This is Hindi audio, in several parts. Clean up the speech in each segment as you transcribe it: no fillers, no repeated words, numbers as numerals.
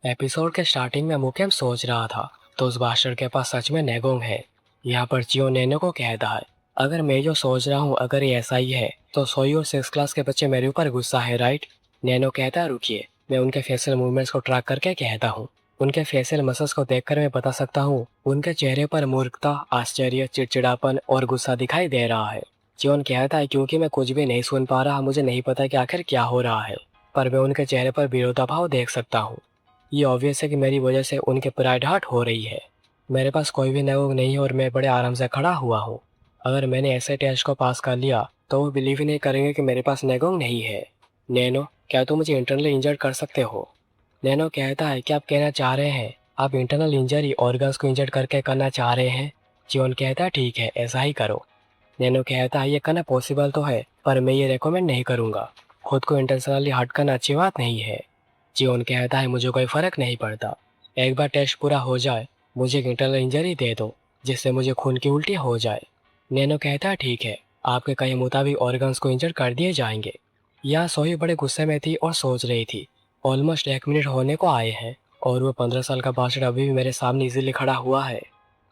एपिसोड के स्टार्टिंग में मुकेम सोच रहा था तो उस बास्टर के पास सच में नेगोंग है। यहाँ पर चियो नैनो को कहता है, अगर मैं जो सोच रहा हूँ अगर ये ऐसा ही है तो सोई और 6 क्लास के बच्चे मेरे ऊपर गुस्सा है, राइट। नैनो कहता है, रुकिए, मैं उनके फेशियल मूवमेंट्स को ट्रैक करके कहता हूँ। उनके फेशियल मसल्स को देखकर मैं बता सकता हूँ उनके चेहरे पर मूर्खता, आश्चर्य, चिड़चिड़ापन और गुस्सा दिखाई दे रहा है। चियोन कहता है, क्योंकि मैं कुछ भी नहीं सुन पा रहा, मुझे नहीं पता कि आखिर क्या हो रहा है, पर मैं उनके चेहरे पर विरोधाभाव देख सकता हूँ। ये ऑब्वियस है कि मेरी वजह से उनके प्राइड हर्ट हो रही है। मेरे पास कोई भी नेगोंग नहीं है और मैं बड़े आराम से खड़ा हुआ हूँ। अगर मैंने ऐसे टेस्ट को पास कर लिया तो वो बिलीव ही नहीं करेंगे कि मेरे पास नेगोंग नहीं है। नैनो, क्या तुम मुझे इंटरनली इंजर्ड कर सकते हो? नैनो कहता है, क्या आप कहना चाह रहे हैं आप इंटरनल इंजरी ऑर्गन्स को इंजर्ड करके करना चाह रहे हैं? जियोन कहता है, ठीक है, ऐसा ही करो। नैनो कहता है, ये करना पॉसिबल तो है पर मैं ये रेकमेंड नहीं करूँगा। खुद को इंटेंशनली हर्ट करना अच्छी बात नहीं है। जियोन कहता है, मुझे कोई फर्क नहीं पड़ता। एक बार टेस्ट पूरा हो जाए मुझे एक इंटरनल इंजरी दे दो जिससे मुझे खून की उल्टी हो जाए। नैनो कहता है, ठीक है, आपके कहे मुताबिक ऑर्गन्स को इंजर कर दिए जाएंगे। यहाँ सोही बड़े गुस्से में थी और सोच रही थी, ऑलमोस्ट 1 मिनट होने को आए हैं और वो 15 साल का बास्टर्ड अभी भी मेरे सामने इजीली खड़ा हुआ है।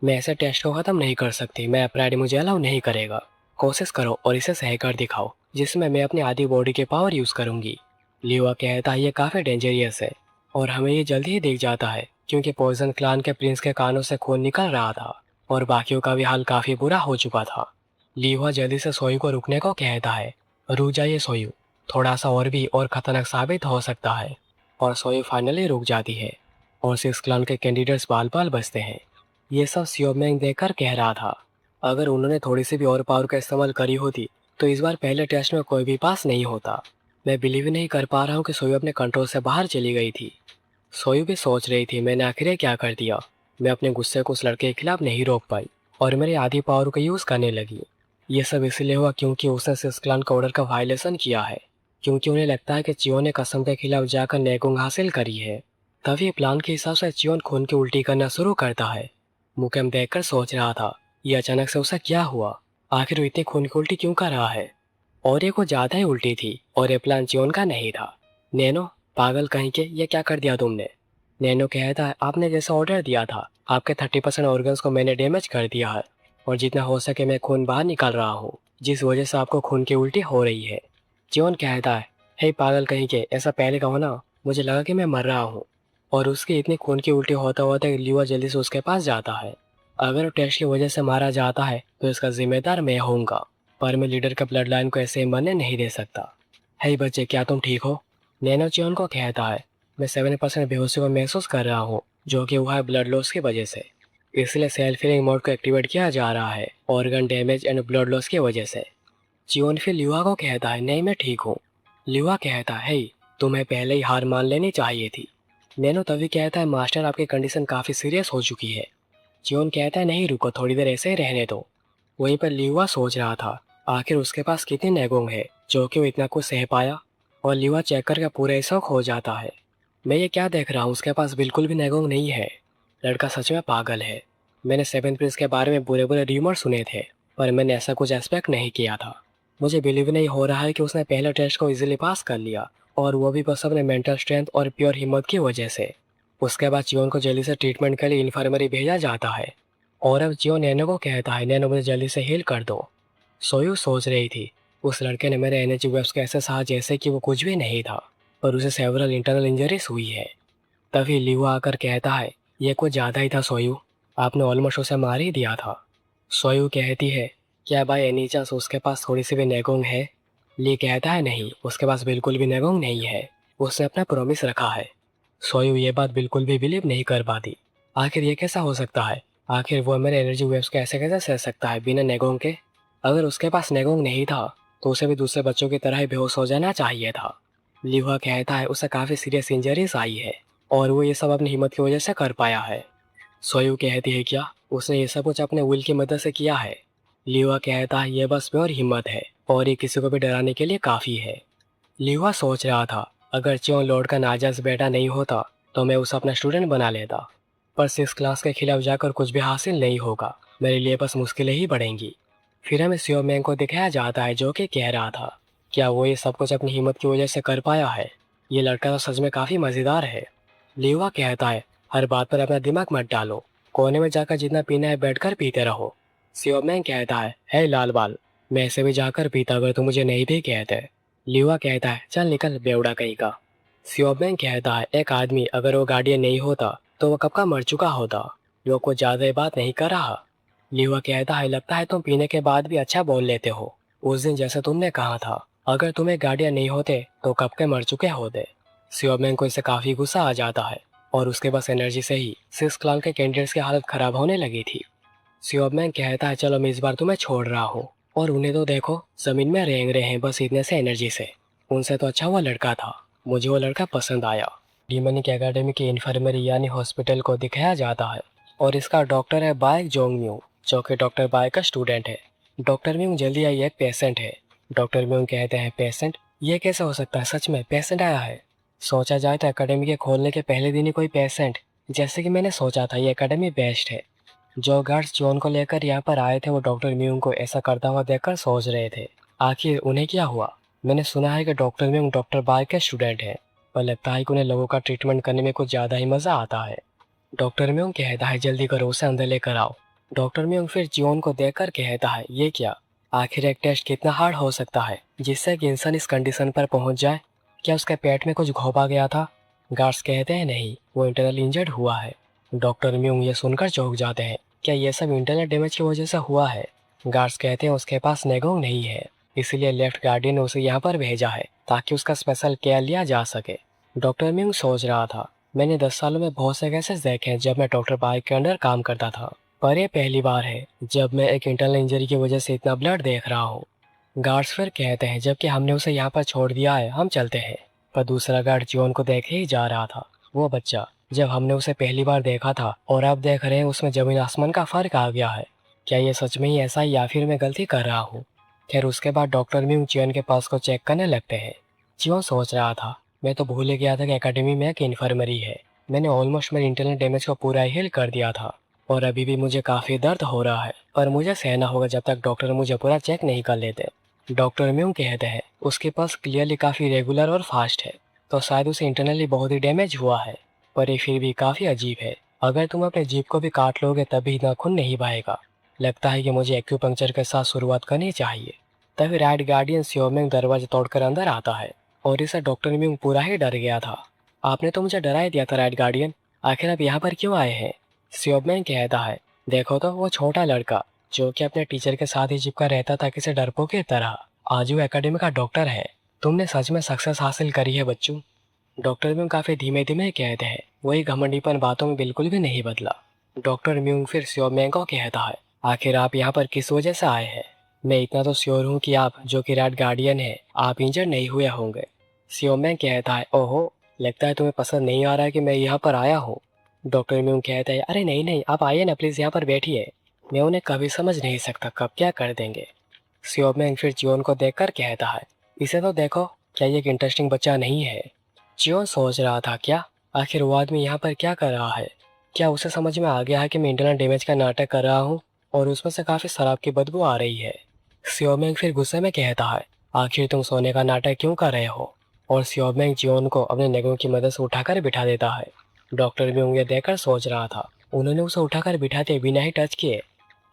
मैं ऐसे टेस्ट को खत्म नहीं कर सकती, मैं अपराइड मुझे अलाउ नहीं करेगा। कोशिश करो और इसे सही कर दिखाओ जिसमें मैं अपनी आधी बॉडी के पावर यूज करूंगी। लिवा कहता है, ये काफी डेंजरियस है और हमें ये जल्दी ही दिख जाता है क्योंकि पॉइजन क्लान के प्रिंस के कानों से खून निकल रहा था और बाकियों का भी हाल काफी बुरा हो चुका था। लीवा जल्दी से सोयू को रुकने को कहता है, रुक जाइए सोयू, थोड़ा सा और भी और खतरनाक साबित हो सकता है। और सोयू फाइनली रुक जाती है और 6 क्लान के कैंडिडेट्स बाल बाल बचते हैं। ये सब सियोमेंग देखकर कह रहा था, अगर उन्होंने थोड़ी सी भी और पावर का इस्तेमाल करी होती तो इस बार पहले टेस्ट में कोई भी पास नहीं होता। मैं बिलीव ही नहीं कर पा रहा हूँ कि सोयू अपने कंट्रोल से बाहर चली गई थी। सोयू भी सोच रही थी, मैंने आखिर क्या कर दिया। मैं अपने गुस्से को उस लड़के के खिलाफ नहीं रोक पाई और मेरी आधी पावर का यूज करने लगी। ये सब इसलिए हुआ क्योंकि उसने सिस्क्लान का ऑर्डर का वायलेशन किया है, क्योंकि उन्हें लगता है कि चियो ने कसम के खिलाफ जाकर नेगोंग हासिल करी है। तभी प्लान के हिसाब से चियोन खून की उल्टी करना शुरू करता है। मुकेम देखकर सोच रहा था, ये अचानक से उसे क्या हुआ, आखिर वो इतनी खून की उल्टी क्यों कर रहा है। और ये कुछ ज्यादा ही उल्टी थी और ये प्लान चियोन का नहीं था। नैनो, पागल कहीं के, ये क्या कर दिया तुमने? नैनो कहता है, आपने जैसा ऑर्डर दिया था आपके 30% ऑर्गन्स को मैंने डैमेज कर दिया है और जितना हो सके मैं खून बाहर निकाल रहा हूँ जिस वजह से आपको खून की उल्टी हो रही है। चियोन कहता है, हे पागल कहीं के, ऐसा पहले कहो ना, मुझे लगा कि मैं मर रहा हूँ। और उसकी इतनी खून की उल्टी होता होता लिवा जल्दी से उसके पास जाता है। अगर वो टेस्ट की वजह से मारा जाता है तो इसका जिम्मेदार मैं होऊंगा, पर मैं लीडर के ब्लड लाइन को ऐसे ही मरने नहीं दे सकता। हे बच्चे, क्या तुम ठीक हो? नैनो चियोन को कहता है, मैं 7% बेहोशी को महसूस कर रहा हूँ जो कि हुआ है ब्लड लॉस की वजह से, इसलिए सेल्फ हीलिंग मोड को एक्टिवेट किया जा रहा है organ damage and blood loss की वजह से। चियोन फिर लिवा को कहता है, नहीं मैं ठीक हूँ। लिवा कहता है, "हे, तुम्हें पहले ही हार मान लेनी चाहिए थी। नैनो तभी कहता है, मास्टर आपकी कंडीशन काफी सीरियस हो चुकी है। चियोन कहता है, नहीं रुको, थोड़ी देर ऐसे ही रहने दो। वहीं पर लिवा सोच रहा था आखिर उसके पास कितनी नेगोंग है जो कि वो इतना कुछ सह पाया। और लिवा चेक करके पूरा ही शौक हो जाता है, मैं ये क्या देख रहा हूँ, उसके पास बिल्कुल भी नेगोंग नहीं है। लड़का सच में पागल है। मैंने सेवन प्रिंस के बारे में बुरे बुरे र्यूमर सुने थे पर मैंने ऐसा कुछ एक्सपेक्ट नहीं किया था। मुझे बिलीव नहीं हो रहा है कि उसने पहले टेस्ट को इजीली पास कर लिया और वो भी बस अपने मेंटल स्ट्रेंथ और प्योर हिम्मत की वजह से। उसके बाद जियोन को जल्दी से ट्रीटमेंट के लिए इन्फर्मरी भेजा जाता है और अब जियो नैनो को कहता है, नैनो मुझे जल्दी से हील कर दो। सोयू सोच रही थी, उस लड़के ने मेरे एनर्जी वेव्स को ऐसे सहा जैसे कि वो कुछ भी नहीं था, पर उसे सेवरल इंटरनल इंजरीज हुई है। तभी लिवा आकर कहता है, ये कुछ ज्यादा ही था सोयू, आपने ऑलमोस्ट उसे मार ही दिया था। सोयू कहती है, क्या बाय एनी चांस उसके पास थोड़ी सी भी नेगोंग है? ली कहता है, नहीं, उसके पास बिल्कुल भी नेगोंग नहीं है, उसने अपना प्रॉमिस रखा है। सोयू ये बात बिल्कुल भी बिलीव नहीं कर पाती। आखिर ये कैसा हो सकता है, आखिर वो मेरे एनर्जी वेव्स को ऐसे कैसे सह सकता है बिना नेगोंग के? अगर उसके पास नेगोंग नहीं था तो उसे भी दूसरे बच्चों की तरह ही बेहोश हो जाना चाहिए था। लिवा कहता है, उसे काफी सीरियस इंजरीज आई है और वो ये सब अपनी हिम्मत की वजह से कर पाया है। सोयू कहती है, क्या उसने ये सब कुछ अपने विल की मदद से किया है? लिवा कहता है, ये बस प्योर हिम्मत है और ये किसी को भी डराने के लिए काफी है। लिवा सोच रहा था, अगर च्यों लॉर्ड का नाजायज बेटा नहीं होता तो मैं उसे अपना स्टूडेंट बना लेता, पर 6 क्लास के खिलाफ जाकर कुछ भी हासिल नहीं होगा, मेरे लिए बस मुश्किलें ही बढ़ेंगी। फिर हमें सियो मैंग को दिखाया जाता है जो कि कह रहा था, क्या वो ये सब कुछ अपनी हिम्मत की वजह से कर पाया है? ये लड़का तो सच में काफी मजेदार है। लीवा कहता है, हर बात पर अपना दिमाग मत डालो, कोने में जाकर जितना पीना है बैठकर पीते रहो। सियोमैंग कहता है, हे लाल बाल, मैं ऐसे भी जाकर पीता अगर तुम मुझे नहीं भी कहते। लीवा कहता है, चल निकल बेवड़ा कहीं का। सियोमैंग कहता है, एक आदमी अगर वो गार्डियन नहीं होता तो वो कब का मर चुका होता। वो कुछ ज्यादा ही बात नहीं कर रहा। लीवा कहता है, लगता है तुम पीने के बाद भी अच्छा बोल लेते हो। उस दिन जैसे तुमने कहा था, अगर तुम्हें गार्डियन नहीं होते तो कब के मर चुके होते। सियोमैंग को इससे काफी गुस्सा आ जाता है और उसके पास एनर्जी से ही 6 क्लास के कैंडिडेट्स की हालत खराब होने लगी थी। सियोमैंग कहता है, चलो मैं इस बार तुम्हें छोड़ रहा हूँ। और उन्हें तो देखो, जमीन में रेंग रहे हैं बस इतने से एनर्जी से। उनसे तो अच्छा हुआ लड़का था, मुझे वो लड़का पसंद आया। डीमनिक एकेडमी की इन्फर्मरी यानी हॉस्पिटल को दिखाया जाता है और इसका डॉक्टर है बाइक जोंग म्यू, जो कि डॉक्टर बाइक का स्टूडेंट है। डॉक्टर म्यू जल्दी आइए, एक पेशेंट है। डॉक्टर म्यू कहते हैं, पेशेंट? ये कैसे हो सकता है, सच में पेशेंट आया है? सोचा जाए तो एकेडमी के खोलने के पहले दिन ही कोई पेशेंट, जैसे कि मैंने सोचा था ये एकेडमी बेस्ट है। जो गार्ड्स जोन को लेकर यहाँ पर आए थे वो डॉक्टर म्यूंग को ऐसा करता हुआ देखकर सोच रहे थे, आखिर उन्हें क्या हुआ। मैंने सुना है कि डॉक्टर म्यूंग डॉक्टर बाय के स्टूडेंट हैं, पर लगता है कि उन्हें लोगों का ट्रीटमेंट करने में कुछ ज़्यादा ही मज़ा आता है। डॉक्टर म्यूंग कहता है, जल्दी करो उसे अंदर लेकर आओ। डॉक्टर म्यूंग फिर जियोन को देखकर कहता है, ये क्या, आखिर एक टेस्ट कितना हार्ड हो सकता है जिससे कि इंसान इस कंडीशन पर पहुंच जाए। क्या उसके पेट में कुछ घोंपा गया था? गार्ड्स कहते हैं, नहीं, वो इंटरनल इंजर्ड हुआ है। डॉक्टर म्यूंग ये सुनकर चौंक जाते हैं, क्या ये सब इंटरनेट डैमेज की वजह से हुआ है? गार्ड्स कहते हैं, उसके पास नेगोंग नहीं है, इसीलिए लेफ्ट गार्डियन ने उसे यहाँ पर भेजा है ताकि उसका स्पेशल केयर लिया जा सके। डॉक्टर म्यूंग सोच रहा था, मैंने 10 सालों में बहुत से केसेस देखे हैं जब मैं डॉक्टर बाइक के अंडर काम करता था, पर यह पहली बार है जब मैं एक इंटरनल इंजरी की वजह से इतना ब्लड देख रहा हूँ। गार्ड्स फिर कहते हैं, जबकि हमने उसे यहाँ पर छोड़ दिया है, हम चलते हैं। पर दूसरा गार्ड जियोन को देखे ही जा रहा था। वो बच्चा, जब हमने उसे पहली बार देखा था और अब देख रहे हैं, उसमें जमीन आसमान का फर्क आ गया है। क्या ये सच में ही ऐसा है या फिर मैं गलती कर रहा हूँ? खैर उसके बाद डॉक्टर म्यूंग जियोन के पास को चेक करने लगते हैं। जियोन सोच रहा था, मैं तो भूल ही गया था कि एकेडमी में एक इन्फर्मरी है। मैंने ऑलमोस्ट मेरे इंटरनल डैमेज को पूरा हील कर दिया था और अभी भी मुझे काफी दर्द हो रहा है, पर मुझे सहना होगा जब तक डॉक्टर मुझे पूरा चेक नहीं कर लेते। डॉक्टर म्यूंग कहते हैं, उसके पास क्लियरली काफ़ी रेगुलर और फास्ट है, तो शायद उसे इंटरनली बहुत ही डैमेज हुआ है, पर ये फिर भी काफ़ी अजीब है। अगर तुम अपने जीभ को भी काट लोगे तब भी इतना खून नहीं बहेगा। लगता है कि मुझे एक्यूपंक्चर के साथ शुरुआत करनी चाहिए। तभी राइट गार्डियन सियोमिंग दरवाजा तोड़कर अंदर आता है और इसे डॉक्टर म्यूंग पूरा ही डर गया था। आपने तो मुझे डरा ही दिया था राइट गार्डियन, आखिर आप यहाँ पर क्यों आए हैं? सियोमिंग कहता है, देखो तो वो छोटा लड़का जो कि अपने टीचर के साथ ही चिपका रहता था किसी डरपोक की तरह, आज वो एकेडमी का डॉक्टर है। तुमने सच में सक्सेस हासिल करी है बच्चों। डॉक्टर म्यूंग काफी धीमे धीमे कहते हैं, वही घमंडीपन बातों में बिल्कुल भी नहीं बदला। डॉक्टर म्यूंग फिर सियोमेंग को कहता है, आखिर आप यहाँ पर किस वजह से आए हैं? मैं इतना तो श्योर हूँ कि आप, जो कि रेड गार्डियन है, आप इंजर नहीं हुए होंगे। सियोमेंग कहता है, ओहो, लगता है तुम्हें पसंद नहीं आ रहा है कि मैं यहाँ पर आया हूँ। डॉक्टर म्यूंग कहता है, अरे नहीं नहीं, आप आइए ना प्लीज, यहाँ पर बैठिए। मैं उन्हें कभी समझ नहीं सकता कब क्या कर देंगे। सियोमेंग फिर जियोन को देखकर कहता है, इसे तो देखो, क्या ये एक इंटरेस्टिंग बच्चा नहीं है? जियोन सोच रहा था, क्या आखिर वो आदमी यहाँ पर क्या कर रहा है? क्या उसे समझ में आ गया है कि मैं इंटरनल डैमेज का नाटक कर रहा हूँ और उसमें से काफी शराब की बदबू आ रही है? सियोमेंग फिर गुस्से में कहता है, आखिर तुम सोने का नाटक क्यों कर रहे हो? और सियोमेंग जियोन को अपने नेगों की मदद से उठाकर बिठा देता है। डॉक्टर भी उंगलियां देखकर सोच रहा था, उन्होंने उसे उठाकर बिठाते बिना ही टच किए।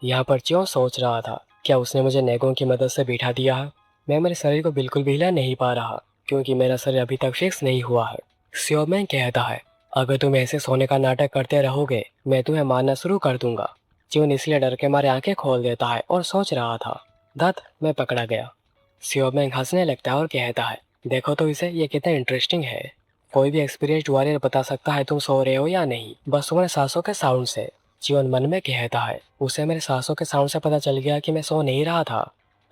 यहाँ पर जियोन सोच रहा था, क्या उसने मुझे नेगों की मदद से बिठा दिया है? मैं मेरे शरीर को बिल्कुल भी हिला नहीं पा रहा क्योंकि मेरा शरीर अभी तक फिक्स नहीं हुआ है। सियोमेंग कहता है, अगर तुम ऐसे सोने का नाटक करते रहोगे मैं तुम्हें मारना शुरू कर दूंगा। जियोन इसलिए डर के मारे आंखें खोल देता है और सोच रहा था, धत, मैं पकड़ा गया। सियोमेंग हंसने लगता है और कहता है, देखो तो इसे, ये कितना इंटरेस्टिंग है। कोई भी एक्सपीरियंस्ड वॉरियर बता सकता है तुम सो रहे हो या नहीं, बस तुम्हारे सांसों के साउंड से। जीवन मन में कहता है, उसे मेरे सांसों के साउंड से पता चल गया कि मैं सो नहीं रहा था।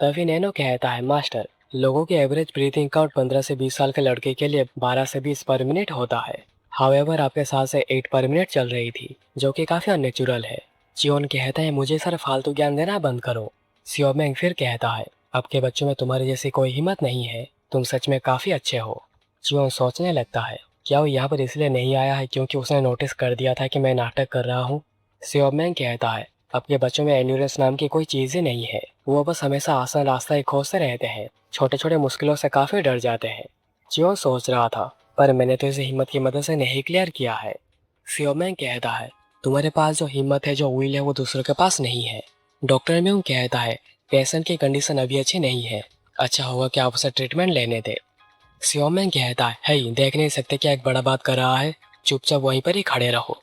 तभी नैनो कहता है, मास्टर, लोगों की एवरेज ब्रीथिंग काउंट 15 से 20 साल के लड़के के लिए 12 से 20 पर मिनट होता है। हाउएवर आपके साथ से 8 पर मिनट चल रही थी, जो कि काफी अननेचुरल है। जियोन कहता है, मुझे सर फालतू ज्ञान देना बंद करो। सियोमेंग फिर कहता है, आपके बच्चों में तुम्हारे जैसी कोई हिम्मत नहीं है, तुम सच में काफी अच्छे हो। जियोन सोचने लगता है, क्या वो यहाँ पर इसलिए नहीं आया है क्योंकि उसने नोटिस कर दिया था कि मैं नाटक कर रहा हूँ? सियोमेंग कहता है, आपके बच्चों में एंड्योरेंस नाम की कोई चीज ही नहीं है, वो बस हमेशा आसान रास्ता ही खोजते रहते हैं, छोटे छोटे मुश्किलों से काफी डर जाते हैं। जियोन सोच रहा था, पर मैंने तो इसे हिम्मत की मदद से नहीं क्लियर किया है। सियोमेंग कहता है, तुम्हारे पास जो हिम्मत है, जो विल है, वो दूसरों के पास नहीं है। डॉक्टर म्यूंग कहता है, पेशेंट की कंडीशन अभी अच्छी नहीं है, अच्छा होगा कि आप उसे ट्रीटमेंट लेने दे। सियोमेंग कहता है, हे देख नहीं सकते क्या एक बड़ा बात कर रहा है, चुपचाप वहीं पर ही खड़े रहो।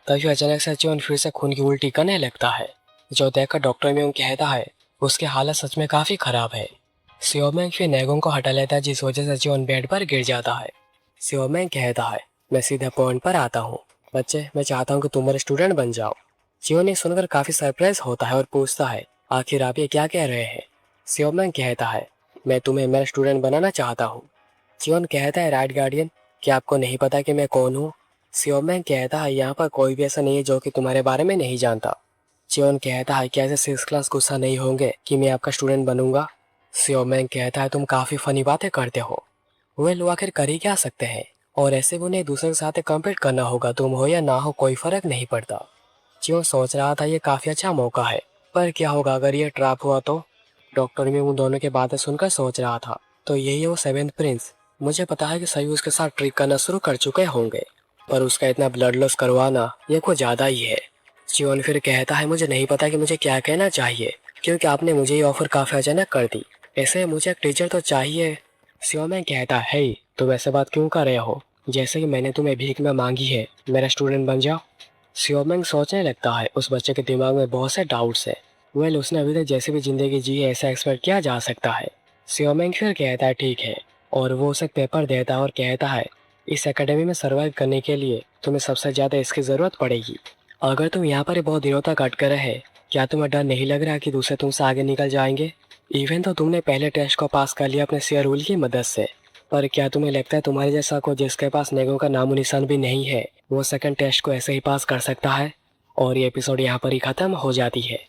तभी अचानक से चियोन फिर से खून की उल्टी करने लगता है, जो देखकर डॉक्टर म्यूंग कहता है, उसकी हालत सच में काफी खराब है। सियोमेंग फिर नेगोंग को हटा लेता है, जिस वजह से चियोन बेड पर गिर जाता है। सियोमेंग कहता है, मैं सीधे पॉइंट पर आता हूँ, बच्चे मैं चाहता हूँ कि तुम मेरे स्टूडेंट बन जाओ। चियोन ये सुनकर काफी सरप्राइज होता है और पूछता है, आखिर आप ये क्या कह रहे हैं। सियोमेंग कहता है, मैं तुम्हें मेरा स्टूडेंट बनाना चाहता हूँ। चियोन कहता है, राइट गार्डियन, क्या आपको नहीं पता कि मैं कौन हूँ। सियोमेंग कहता है, यहाँ पर कोई भी ऐसा नहीं है जो कि तुम्हारे बारे में नहीं जानता। चियोन कहता है, क्या ऐसे 6 क्लास गुस्सा नहीं होंगे कि मैं आपका स्टूडेंट बनूंगा। सियोमेंग कहता है, तुम काफी फनी बातें करते हो। वे लोग आखिर कर ही क्या सकते हैं, और ऐसे भी उन्हें एक दूसरे के साथ कम्पीट करना होगा, तुम हो या ना हो कोई फर्क नहीं पड़ता। चियोन सोच रहा था ये काफी अच्छा मौका है, पर क्या होगा अगर ये ट्रैप हुआ तो। डॉक्टर भी उन दोनों की बातें सुनकर सोच रहा था, तो यही है वो 7th प्रिंस। मुझे पता है कि सभी उसके साथ ट्रिक करना शुरू कर चुके होंगे, पर उसका इतना ब्लड लॉस करवाना ये कुछ ज्यादा ही है। चियोन फिर कहता है, मुझे नहीं पता कि मुझे क्या कहना चाहिए, क्योंकि आपने मुझे ये ऑफर काफी अचानक कर दी। ऐसे मुझे एक टीचर तो चाहिए। सियोमेंग कहता है, हे तुम ऐसे बात क्यों कर रहे हो, जैसे कि मैंने तुम्हें भीख में मांगी है, मेरा स्टूडेंट बन जाओ। सियोमेंग सोचने लगता है, उस बच्चे के दिमाग में बहुत से डाउट्स है। वेल उसने अभी तक जैसे भी जिंदगी जी है ऐसा एक्सपेक्ट किया जा सकता है। सियोमेंग फिर कहता है, ठीक है, और वो उसे पेपर देता है और कहता है, इस एकेडमी में सर्वाइव करने के लिए तुम्हें सबसे ज्यादा इसकी जरूरत पड़ेगी। अगर तुम यहाँ पर बहुत दिनों तक अटके रहे, क्या तुम्हें डर नहीं लग रहा कि दूसरे तुमसे आगे निकल जाएंगे। इवन तो तुमने पहले टेस्ट को पास कर लिया अपने शेयर रूल की मदद से, पर क्या तुम्हें लगता है तुम्हारे जैसा को जिसके पास नेगों का नामो निशान भी नहीं है, वो सेकंड टेस्ट को ऐसे ही पास कर सकता है। और ये एपिसोड यहाँ पर ही खत्म हो जाती है।